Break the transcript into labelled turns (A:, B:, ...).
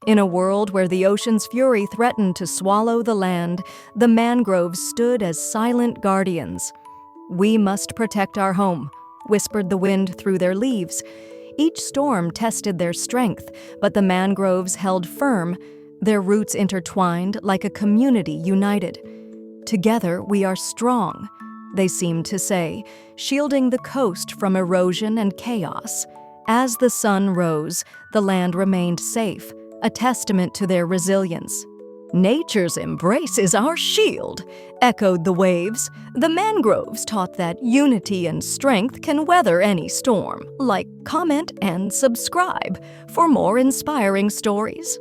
A: In a world where the ocean's fury threatened to swallow the land, the mangroves stood as silent guardians. "We must protect our home," whispered the wind through their leaves. Each storm tested their strength, but the mangroves held firm, their roots intertwined like a community united. "Together we are strong," they seemed to say, shielding the coast from erosion and chaos. As the sun rose, the land remained safe, a testament to their resilience. "Nature's embrace is our shield," echoed the waves. The mangroves taught that unity and strength can weather any storm. Like, comment, and subscribe for more inspiring stories.